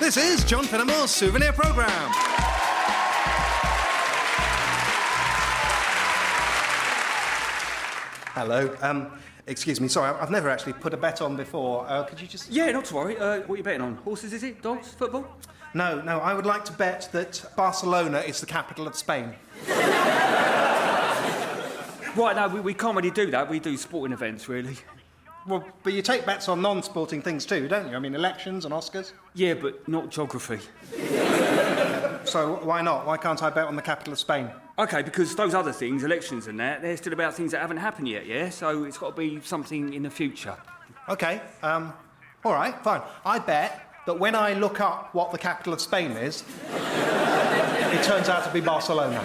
This is John Finnemore's Souvenir programme. Hello. Excuse me, sorry, I've never actually put a bet on before. Could you just... Yeah, not to worry. What are you betting on? Horses, is it? Dogs? Football? No, I would like to bet that Barcelona is the capital of Spain. Right, no, we can't really do that. We do sporting events, really. Well, but you take bets on non-sporting things too, don't you? I mean, elections and Oscars. Yeah, but not geography. So why not? Why can't I bet on the capital of Spain? OK, because those other things, elections and that, they're still about things that haven't happened yet, yeah? So it's got to be something in the future. OK, all right, fine. I bet that when I look up what the capital of Spain is, it turns out to be Barcelona.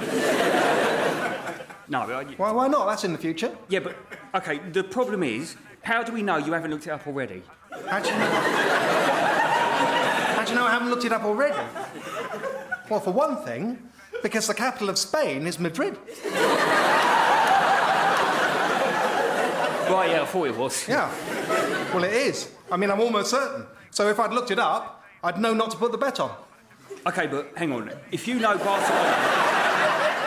No, Why not? That's in the future. Yeah, but, OK, the problem is, how do we know you haven't looked it up already? How do you know? How do you know I haven't looked it up already? Well, for one thing, because the capital of Spain is Madrid. Right, yeah, I thought it was. Yeah. Well, it is. I mean, I'm almost certain. So if I'd looked it up, I'd know not to put the bet on. OK, but hang on. If you know Barcelona...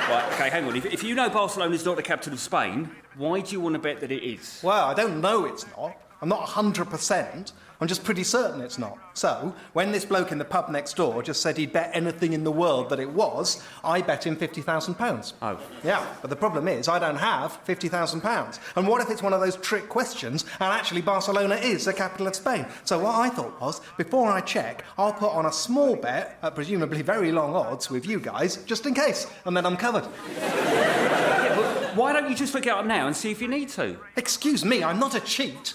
Right, OK, hang on. If you know Barcelona's not the capital of Spain, why do you want to bet that it is? Well, I don't know it's not. I'm not 100%. I'm just pretty certain it's not. So, when this bloke in the pub next door just said he'd bet anything in the world that it was, I bet him £50,000. Oh. Yeah, but the problem is I don't have £50,000. And what if it's one of those trick questions and actually Barcelona is the capital of Spain? So what I thought was, before I check, I'll put on a small bet at presumably very long odds with you guys, just in case, and then I'm covered. Yeah, but why don't you just look it up now and see if you need to? Excuse me, I'm not a cheat.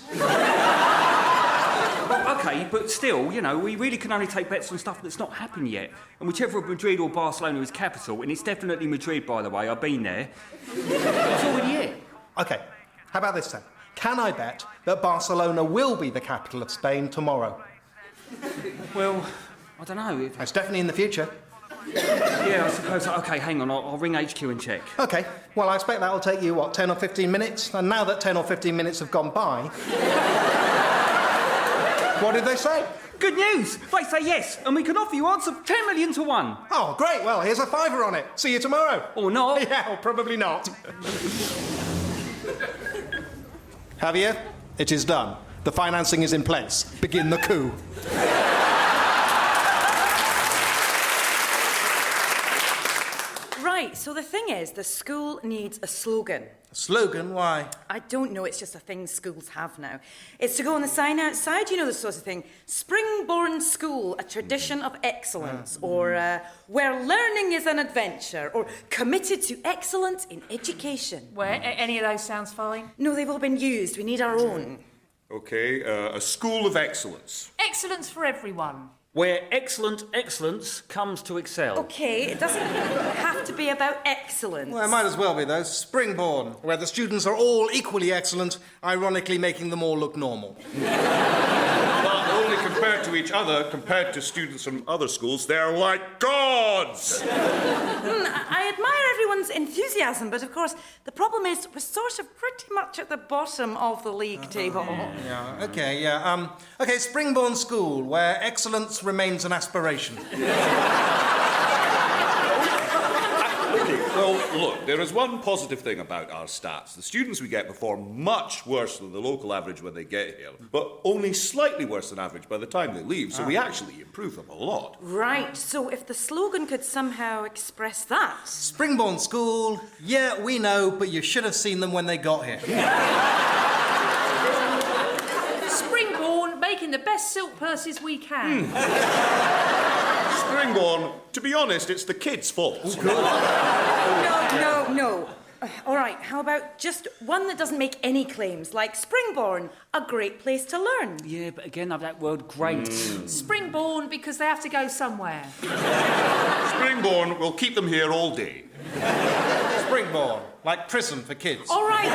Well, OK, but still, you know, we really can only take bets on stuff that's not happened yet. And whichever of Madrid or Barcelona is capital, and it's definitely Madrid, by the way, I've been there, it's already it. OK, how about this then? Can I bet that Barcelona will be the capital of Spain tomorrow? Well, I don't know. It's definitely in the future. Yeah, I suppose. OK, hang on, I'll ring HQ and check. OK, well, I expect that'll take you, what, 10 or 15 minutes? And now that 10 or 15 minutes have gone by... What did they say? Good news! They say yes, and we can offer you odds of 10 million to 1. Oh, great. Well, here's a fiver on it. See you tomorrow. Or not. Yeah, or probably not. Javier, it is done. The financing is in place. Begin the coup. Right, so the thing is, the school needs a slogan. A slogan? Why? I don't know, it's just a thing schools have now. It's to go on the sign outside, you know, the sort of thing. Springborn School, a tradition of excellence. Or where learning is an adventure. Or committed to excellence in education. Where any of those sounds fine. No, they've all been used. We need our own. OK, a school of excellence. Excellence for everyone. Where excellence comes to excel. OK, it doesn't have to be about excellence. Well, it might as well be, though. Springborn, where the students are all equally excellent, ironically making them all look normal. But only compared to each other, compared to students from other schools, they're like gods! I admire everyone's enthusiasm, but of course, the problem is we're sort of pretty much at the bottom of the league table. Yeah, OK, yeah. OK, Springborn School, where excellence remains an aspiration. Well, look, there is one positive thing about our stats. The students we get perform much worse than the local average when they get here, but only slightly worse than average by the time they leave, so we actually improve them a lot. Right, so if the slogan could somehow express that. Springborn School, yeah, we know, but you should have seen them when they got here. Springborn, making the best silk purses we can. Springborn, to be honest, it's the kids' fault. No. All right, how about just one that doesn't make any claims, like Springborn, a great place to learn. Yeah, but again, that word great. Springborn because they have to go somewhere. Springborn will keep them here all day. Springborn, like prison for kids. All right.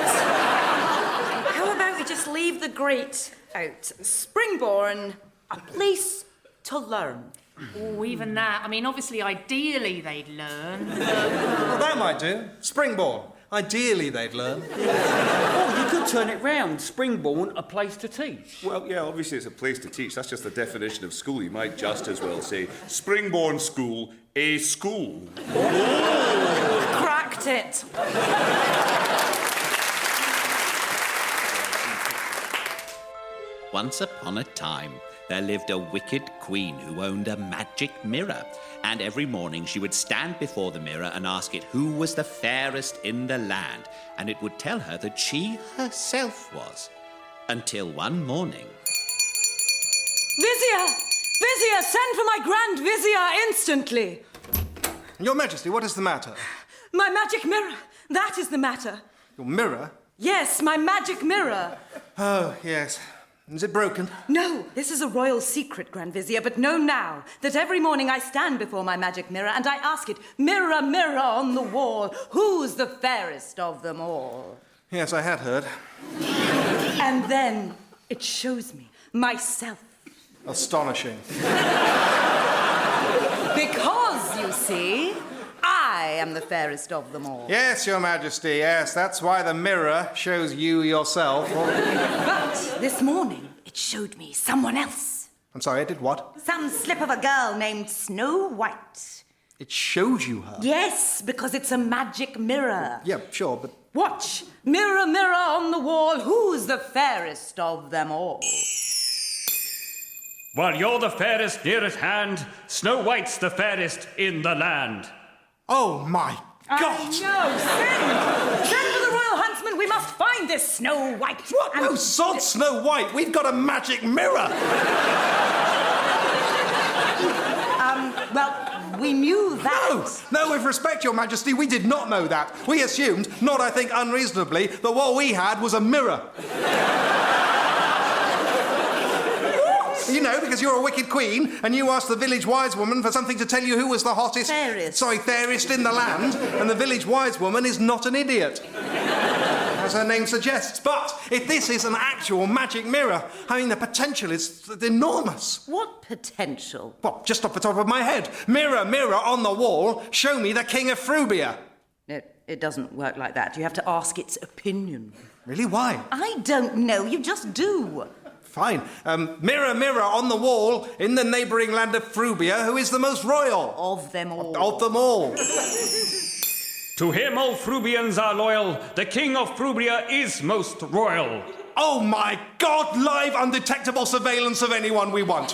How about we just leave the great out? Springborn, a place to learn. Oh, even that. I mean, obviously, ideally, they'd learn. Well, that might do. Springborn, Ideally, they'd learn. Oh, you could turn it round. Springbourne, a place to teach. Well, yeah, obviously it's a place to teach. That's just the definition of school. You might just as well say Springbourne School, a school. Cracked it. Once upon a time, there lived a wicked queen who owned a magic mirror. And every morning she would stand before the mirror and ask it who was the fairest in the land. And it would tell her that she herself was. Until one morning... Vizier! Vizier, send for my Grand Vizier instantly. Your Majesty, what is the matter? My magic mirror. That is the matter. Your mirror? Yes, my magic mirror. Oh, yes. Is it broken? No, this is a royal secret, Grand Vizier, but know now that every morning I stand before my magic mirror and I ask it, mirror, mirror on the wall, who's the fairest of them all? Yes, I had heard. And then it shows me myself. Astonishing. Because, you see, I am the fairest of them all. Yes, Your Majesty, yes. That's why the mirror shows you yourself. But this morning, it showed me someone else. I'm sorry, it did what? Some slip of a girl named Snow White. It showed you her? Yes, because it's a magic mirror. Yeah, sure, but... Watch. Mirror, mirror on the wall, who's the fairest of them all? Well, you're the fairest near at hand. Snow White's the fairest in the land. Oh, my God! I know. Send for the royal huntsman. We must find this Snow White. What? No, sod Snow White. We've got a magic mirror. Well, we knew that. No, with respect, Your Majesty, we did not know that. We assumed, not I think unreasonably, that what we had was a mirror. You know, because you're a wicked queen, and you asked the village wise woman for something to tell you who was the hottest... fairest in the land, and the village wise woman is not an idiot. As her name suggests. But if this is an actual magic mirror, I mean, the potential is enormous. What potential? Well, just off the top of my head. Mirror, mirror on the wall, show me the King of Frubia. It doesn't work like that. You have to ask its opinion. Really? Why? I don't know. You just do. Fine. Mirror, mirror on the wall, in the neighbouring land of Frubia, who is the most royal? Of them all. Of them all. To him all Frubians are loyal. The King of Frubia is most royal. Oh, my God! Live, undetectable surveillance of anyone we want.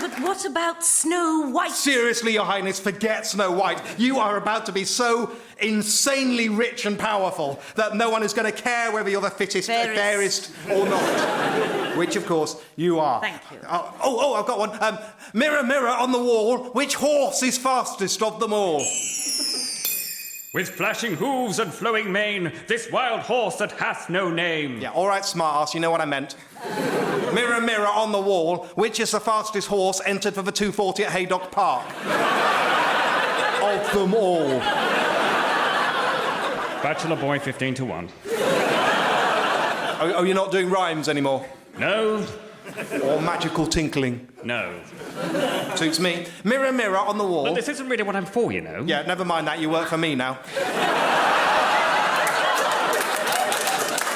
But what about Snow White? Seriously, Your Highness, forget Snow White. You are about to be so insanely rich and powerful that no one is going to care whether you're the fairest or not. Which, of course, you are. Thank you. Oh, I've got one. Mirror, mirror on the wall, which horse is fastest of them all? With flashing hooves and flowing mane, this wild horse that hath no name. Yeah, all right, smart-ass, you know what I meant. Mirror, mirror on the wall, which is the fastest horse entered for the 240 at Haydock Park? Of them all. Bachelor boy 15-1. Oh, you're not doing rhymes anymore? No. Or magical tinkling? No. Suits me. Mirror, mirror on the wall. But this isn't really what I'm for, you know. Yeah, never mind that. You work for me now.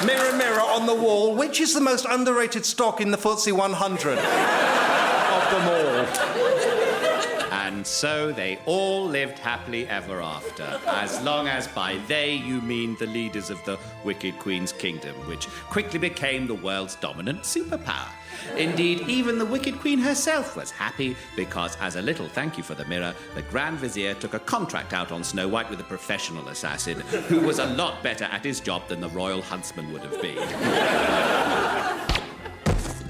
Mirror, mirror on the wall. Which is the most underrated stock in the FTSE 100? Of them all. And so they all lived happily ever after, as long as by they you mean the leaders of the Wicked Queen's kingdom, which quickly became the world's dominant superpower. Indeed, even the Wicked Queen herself was happy, because as a little thank you for the mirror, the Grand Vizier took a contract out on Snow White with a professional assassin, who was a lot better at his job than the royal huntsman would have been.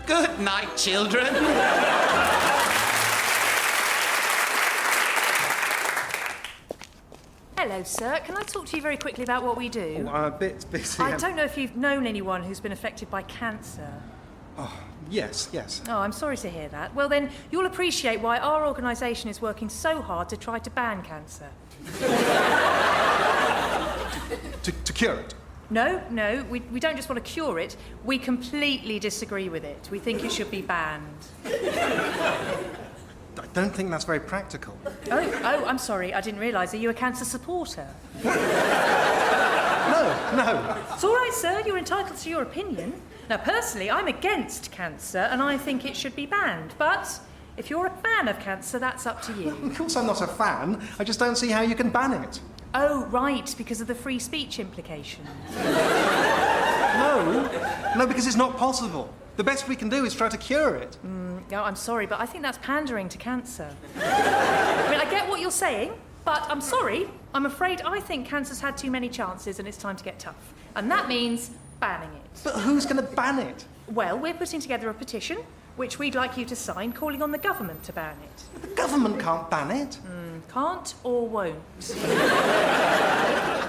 Good night, children. Hello, sir. Can I talk to you very quickly about what we do? A bit busy. I don't know if you've known anyone who's been affected by cancer. Yes. Oh, I'm sorry to hear that. Well, then, you'll appreciate why our organisation is working so hard to try to ban cancer. To cure it? No, we don't just want to cure it. We completely disagree with it. We think it should be banned. don't think that's very practical. Oh, I'm sorry. I didn't realise. Are you a cancer supporter? No. It's all right, sir. You're entitled to your opinion. Now, personally, I'm against cancer, and I think it should be banned. But if you're a fan of cancer, that's up to you. Of course I'm not a fan. I just don't see how you can ban it. Oh, right, because of the free speech implication. No, because it's not possible. The best we can do is try to cure it. No, I'm sorry, but I think that's pandering to cancer. I mean, I get what you're saying, but I'm sorry. I'm afraid I think cancer's had too many chances and it's time to get tough. And that means banning it. But who's going to ban it? Well, we're putting together a petition, which we'd like you to sign, calling on the government to ban it. The government can't ban it. Can't or won't?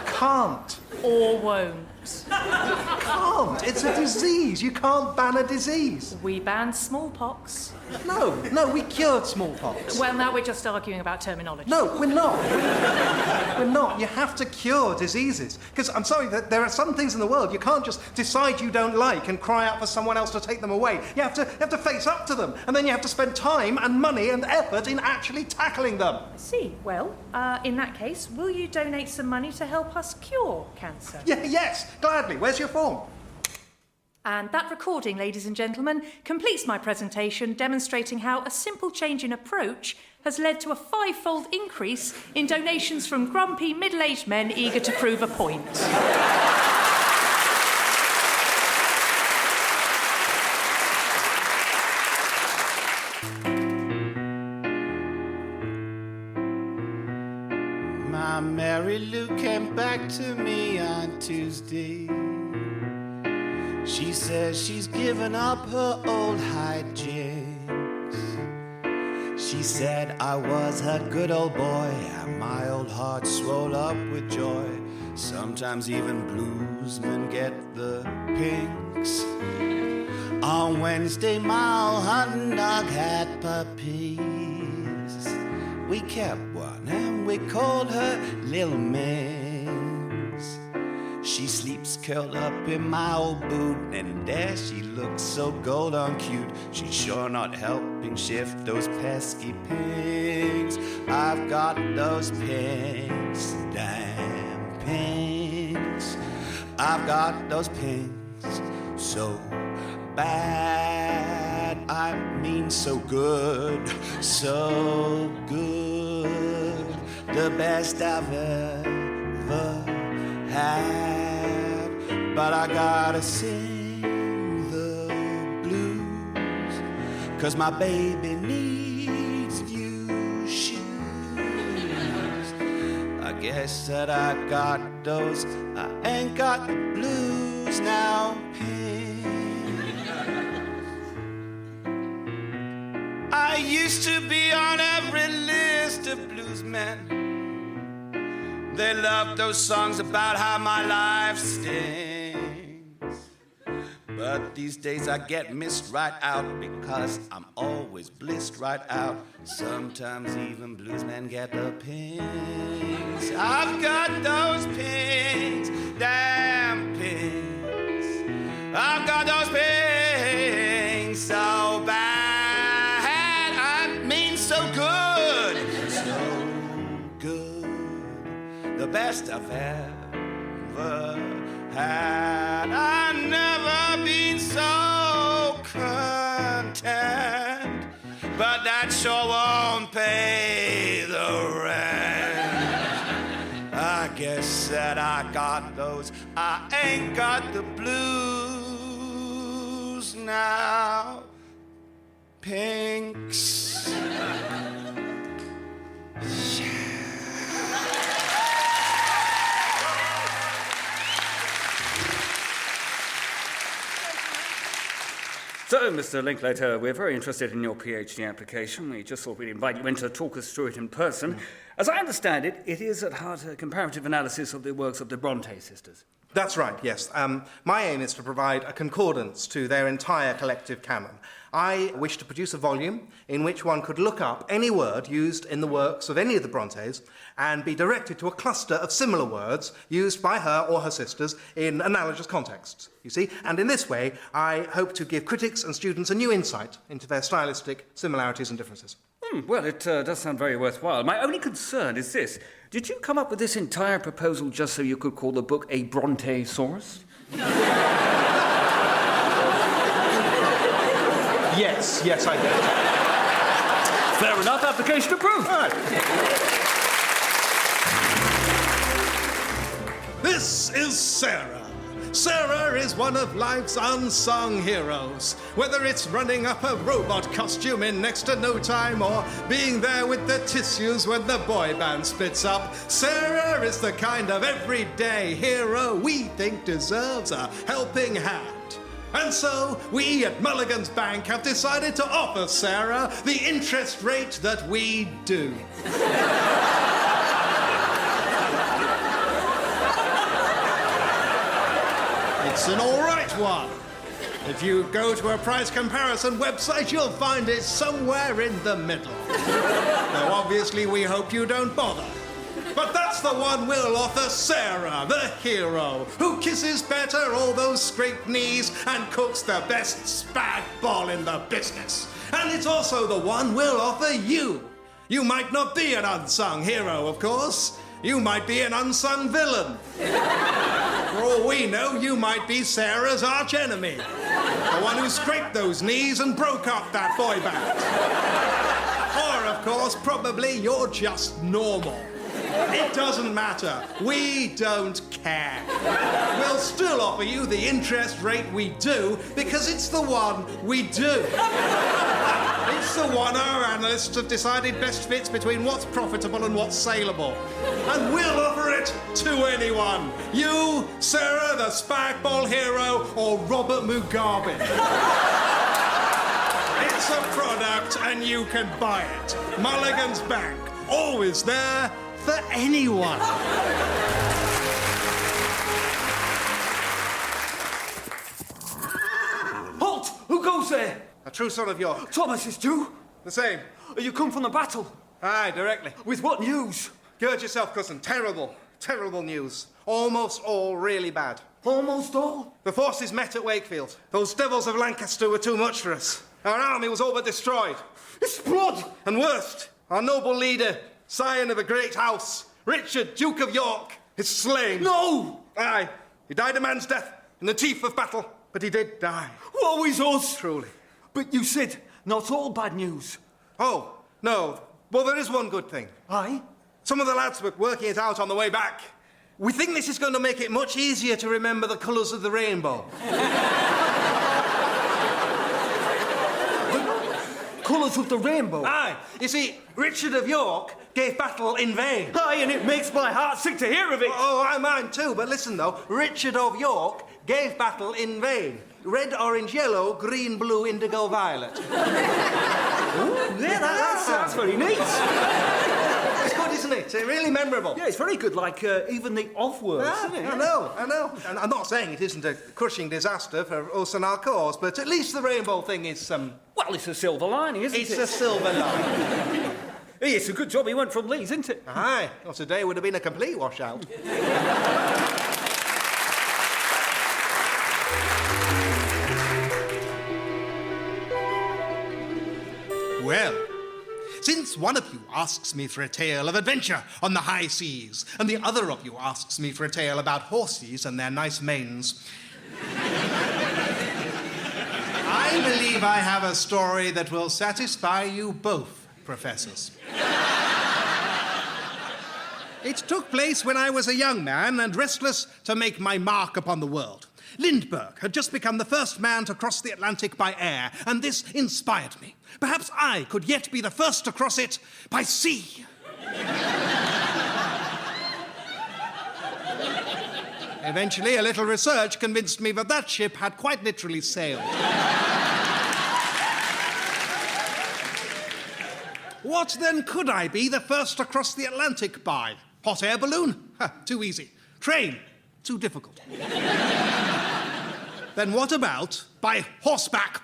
Can't. Or won't? Can't. It's a disease. You can't ban a disease. We banned smallpox. No, we cured smallpox. Well, now we're just arguing about terminology. No, we're not. We're not. You have to cure diseases. Because, I'm sorry, there are some things in the world you can't just decide you don't like and cry out for someone else to take them away. You have to face up to them. And then you have to spend time and money and effort in actually tackling them. I see. Well, in that case, will you donate some money to help us cure cancer? Yes, gladly. Where's your form? And that recording, ladies and gentlemen, completes my presentation demonstrating how a simple change in approach has led to a 5-fold increase in donations from grumpy middle-aged men eager to prove a point. My Mary Lou came back to me on Tuesday. She says she's given up her old hijinks. She said I was her good old boy, and my old heart swelled up with joy. Sometimes even bluesmen get the pinks. On Wednesday, my old hunting dog had puppies. We kept one and we called her Little Minx. She sleeps curled up in my old boot, and there she looks so gold-on cute. She's sure not helping shift those pesky pinks. I've got those pinks, damn pinks. I've got those pinks so bad, I mean so good, so good. The best I've ever had. But I gotta sing the blues, 'cause my baby needs new shoes. I guess that I got those, I ain't got the blues now, Pink. I used to be on every list of bluesmen. They love those songs about how my life stinks. But these days I get missed right out, because I'm always blissed right out. Sometimes even bluesmen get the pinks. I've got those pinks, damn pinks. I've got those pinks so bad, I mean so good, so good. The best I've ever had. I've never been so content, but that sure won't pay the rent. I guess that I got those, I ain't got the blues now, Pinks. So, Mr. Linklater, we're very interested in your PhD application. We just thought we'd invite you in to talk us through it in person. As I understand it, it is at heart a comparative analysis of the works of the Bronte sisters. That's right, yes. My aim is to provide a concordance to their entire collective canon. I wish to produce a volume in which one could look up any word used in the works of any of the Brontes and be directed to a cluster of similar words used by her or her sisters in analogous contexts, you see. And in this way, I hope to give critics and students a new insight into their stylistic similarities and differences. Well, it does sound very worthwhile. My only concern is this. Did you come up with this entire proposal just so you could call the book a Brontosaurus? Yes, I did. Fair enough, application approved. This is Sarah. Sarah is one of life's unsung heroes. Whether it's running up a robot costume in next to no time or being there with the tissues when the boy band splits up, Sarah is the kind of everyday hero we think deserves a helping hand. And so, we at Mulligan's Bank have decided to offer Sarah the interest rate that we do. It's an all right one. If you go to a price comparison website, you'll find it somewhere in the middle. Though obviously we hope you don't bother. But that's the one we'll offer Sarah, the hero, who kisses better all those scraped knees and cooks the best spag bol in the business. And it's also the one we'll offer you. You might not be an unsung hero, of course. You might be an unsung villain. For all we know, you might be Sarah's archenemy. The one who scraped those knees and broke up that boy band. Or, of course, probably you're just normal. It doesn't matter. We don't care. We'll still offer you the interest rate we do because it's the one we do. It's the one our analysts have decided best fits between what's profitable and what's saleable. And we'll offer it to anyone. You, Sarah, the Spagball hero, or Robert Mugabe. It's a product and you can buy it. Mulligan's Bank. Always there for anyone. Halt! Who goes there? A true son of York. Thomas is too. The same. You come from the battle. Aye, directly. With what news? Gird yourself, cousin. Terrible news. Almost all really bad. Almost all? The forces met at Wakefield. Those devils of Lancaster were too much for us. Our army was all but destroyed. It's blood! And worst, our noble leader, scion of a great house, Richard, Duke of York, is slain. No! Aye, he died a man's death in the teeth of battle, but he did die. Woe is us! Truly. But you said not all bad news. Oh, no. Well, there is one good thing. Aye? Some of the lads were working it out on the way back. We think this is going to make it much easier to remember the colours of the rainbow. Colours of the rainbow? Aye. You see, Richard of York gave battle in vain. Aye, and it makes my heart sick to hear of it. Oh, I mind too, but listen though. Richard of York gave battle in vain. Red, orange, yellow, green, blue, indigo, violet. Yeah, that sounds very neat. It's good, isn't it? It's really memorable. Yeah, it's very good, like even the off words, isn't it? I know. And I'm not saying it isn't a crushing disaster for us and our cause, but at least the rainbow thing is Well, it's a silver lining, isn't it? It's a silver line. Hey, it's a good job he went from Leeds, isn't it? Aye. Well, today would have been a complete washout. Well, since one of you asks me for a tale of adventure on the high seas, and the other of you asks me for a tale about horses and their nice manes, I believe I have a story that will satisfy you both, professors. It took place when I was a young man and restless to make my mark upon the world. Lindbergh had just become the first man to cross the Atlantic by air, and this inspired me. Perhaps I could yet be the first to cross it by sea. Eventually, a little research convinced me that ship had quite literally sailed. What then could I be the first to cross the Atlantic by? Hot air balloon? Too easy. Train? Too difficult. Then what about by horseback?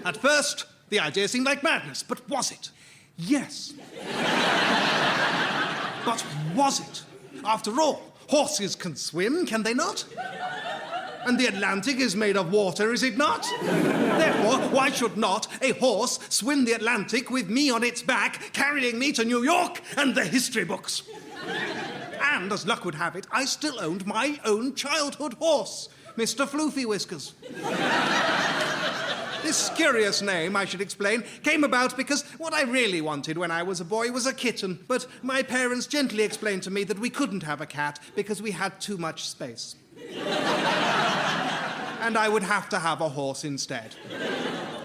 At first, the idea seemed like madness, but was it? Yes. But was it? After all, horses can swim, can they not? And the Atlantic is made of water, is it not? Therefore, why should not a horse swim the Atlantic with me on its back, carrying me to New York and the history books? And, as luck would have it, I still owned my own childhood horse, Mr. Floofy Whiskers. This curious name, I should explain, came about because what I really wanted when I was a boy was a kitten, but my parents gently explained to me that we couldn't have a cat because we had too much space. And I would have to have a horse instead.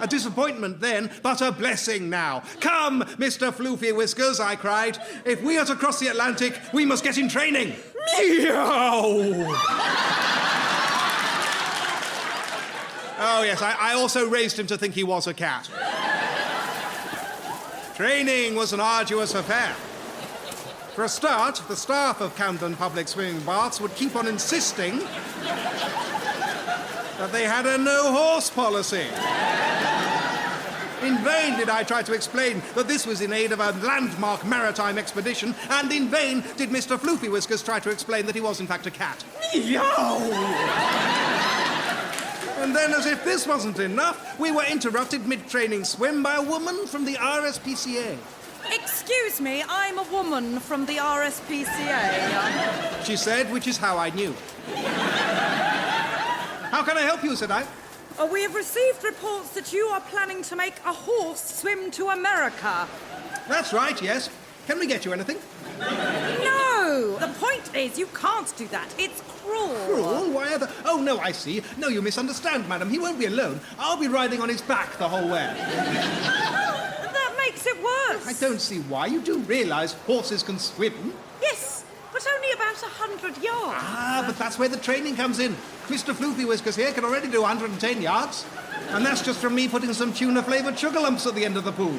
A disappointment then, but a blessing now. Come, Mr. Floofy Whiskers, I cried. If we are to cross the Atlantic, we must get in training. Meow! Oh, yes, I also raised him to think he was a cat. Training was an arduous affair. For a start, the staff of Camden Public Swimming Baths would keep on insisting that they had a no-horse policy. In vain did I try to explain that this was in aid of a landmark maritime expedition, and in vain did Mr. Floofy Whiskers try to explain that he was in fact a cat. Meow! And then, as if this wasn't enough, we were interrupted mid-training swim by a woman from the RSPCA. Excuse me, I'm a woman from the RSPCA. She said, which is how I knew. How can I help you, said I? We have received reports that you are planning to make a horse swim to America. That's right, yes. Can we get you anything? No! The point is, you can't do that. It's cruel. Cruel? Why are the... Oh, no, I see. No, you misunderstand, madam. He won't be alone. I'll be riding on his back the whole way. That makes it worse. I don't see why. You do realise horses can swim. Yes, but only about 100 yards. Ah, but that's where the training comes in. Mr. Floofy Whiskers here can already do 110 yards. And that's just from me putting some tuna-flavoured sugar lumps at the end of the pool.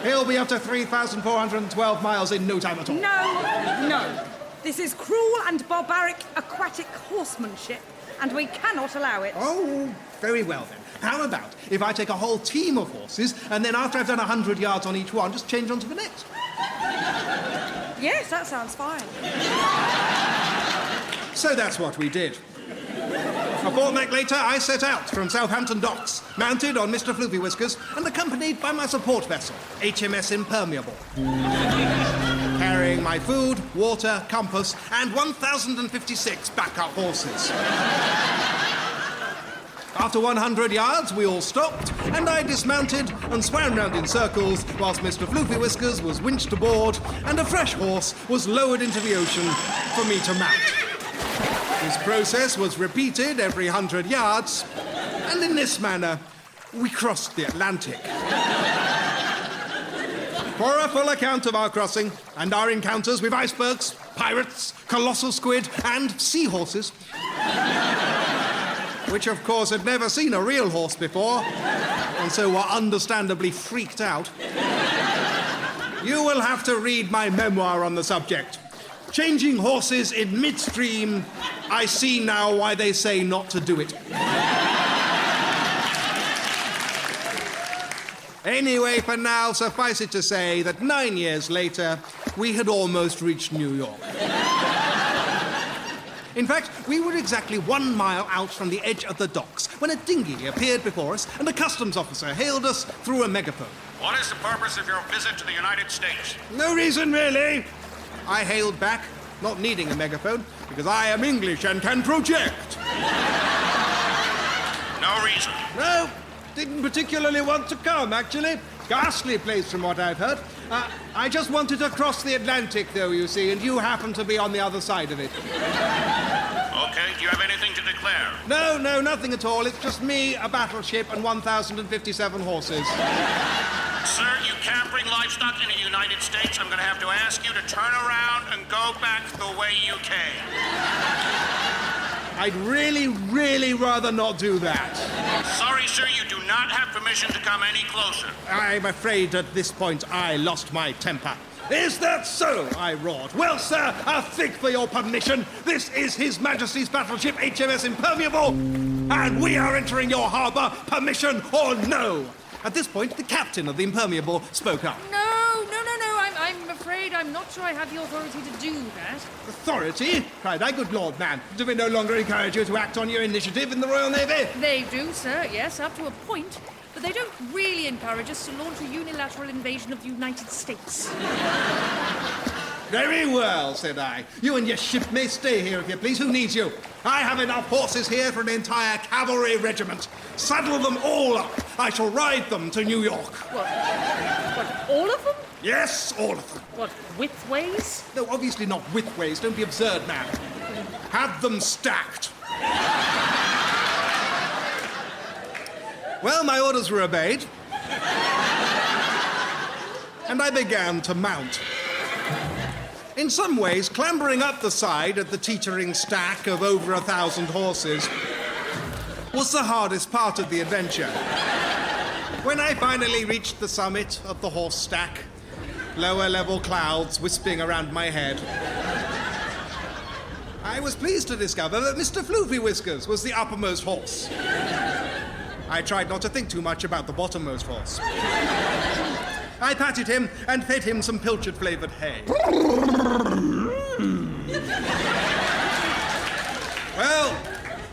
He'll be up to 3,412 miles in no time at all. No. This is cruel and barbaric aquatic horsemanship, and we cannot allow it. Oh, very well then. How about if I take a whole team of horses, and then after I've done 100 yards on each one, just change on to the next? Yes, that sounds fine. So that's what we did. A fortnight later, I set out from Southampton docks, mounted on Mr. Floofy Whiskers and accompanied by my support vessel, HMS Impermeable, carrying my food, water, compass, and 1,056 backup horses. After 100 yards, we all stopped, and I dismounted and swam round in circles whilst Mr. Floofy Whiskers was winched aboard and a fresh horse was lowered into the ocean for me to mount. This process was repeated every 100 yards, and in this manner, we crossed the Atlantic. For a full account of our crossing and our encounters with icebergs, pirates, colossal squid, and seahorses, which of course had never seen a real horse before, and so were understandably freaked out, you will have to read my memoir on the subject. Changing horses in midstream, I see now why they say not to do it. Anyway, for now, suffice it to say that 9 years later, we had almost reached New York. In fact, we were exactly 1 mile out from the edge of the docks when a dinghy appeared before us and a customs officer hailed us through a megaphone. What is the purpose of your visit to the United States? No reason, really. I hailed back, not needing a megaphone, because I am English and can project. No reason. No, didn't particularly want to come, actually. Ghastly place from what I've heard. I just wanted to cross the Atlantic, though, you see, and you happen to be on the other side of it. Okay, do you have anything to declare? No, nothing at all. It's just me, a battleship, and 1,057 horses. Sir, you can't bring livestock into the United States. I'm going to have to ask you to turn around and go back the way you came. I'd really rather not do that. Sorry, sir, you do not have permission to come any closer. I'm afraid at this point I lost my temper. Is that so? I roared. Well, sir, a fig for your permission. This is His Majesty's battleship HMS Impermeable, and we are entering your harbour, permission or no. At this point, the captain of the Impermeable spoke up. No, I'm afraid I'm not sure I have the authority to do that. Authority? Cried I. Good Lord, man. Do we no longer encourage you to act on your initiative in the Royal Navy? They do, sir, yes, up to a point. But they don't really encourage us to launch a unilateral invasion of the United States. Very well, said I. You and your ship may stay here if you please. Who needs you? I have enough horses here for an entire cavalry regiment. Saddle them all up. I shall ride them to New York. What, all of them? Yes, all of them. What, widthways? No, obviously not widthways. Don't be absurd, man. Have them stacked. Well, my orders were obeyed. And I began to mount. In some ways, clambering up the side of the teetering stack of over 1,000 horses was the hardest part of the adventure. When I finally reached the summit of the horse stack, lower level clouds wisping around my head, I was pleased to discover that Mr. Floofy Whiskers was the uppermost horse. I tried not to think too much about the bottommost horse. I patted him and fed him some pilchard-flavoured hay. Well,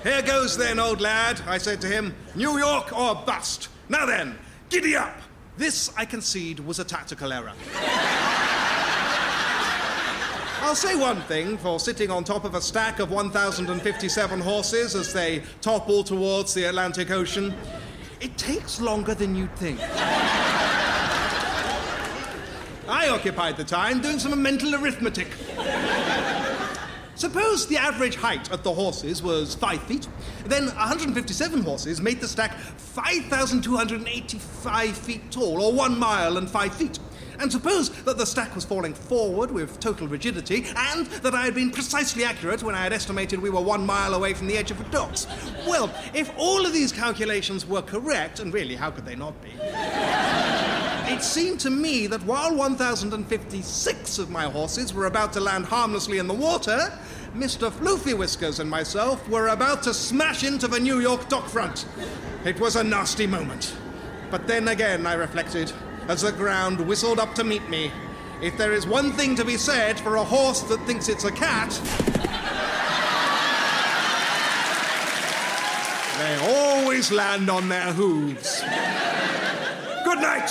here goes then, old lad, I said to him. New York or bust. Now then, giddy up. This, I concede, was a tactical error. I'll say one thing for sitting on top of a stack of 1,057 horses as they topple towards the Atlantic Ocean. It takes longer than you'd think. I occupied the time doing some mental arithmetic. Suppose the average height of the horses was 5 feet, then 157 horses made the stack 5,285 feet tall, or 1 mile and 5 feet. And suppose that the stack was falling forward with total rigidity, and that I had been precisely accurate when I had estimated we were 1 mile away from the edge of the docks. Well, if all of these calculations were correct, and really, how could they not be? It seemed to me that while 1,056 of my horses were about to land harmlessly in the water, Mr. Floofy Whiskers and myself were about to smash into the New York dockfront. It was a nasty moment. But then again, I reflected, as the ground whistled up to meet me, if there is one thing to be said for a horse that thinks it's a cat, they always land on their hooves. Good night.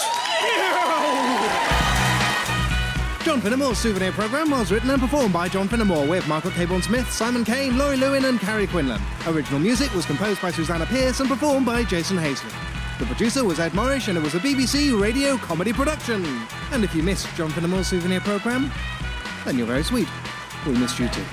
John Finnemore's Souvenir programme was written and performed by John Finnemore with Margaret Cabourn-Smith, Simon Kane, Lawry, Lewin and Carrie Quinlan. Original music was composed by Susanna Pierce and performed by Jason Hazley. The producer was Ed Morrish and it was a BBC radio comedy production. And if you missed John Finnemore's Souvenir programme, then you're very sweet. We missed you too.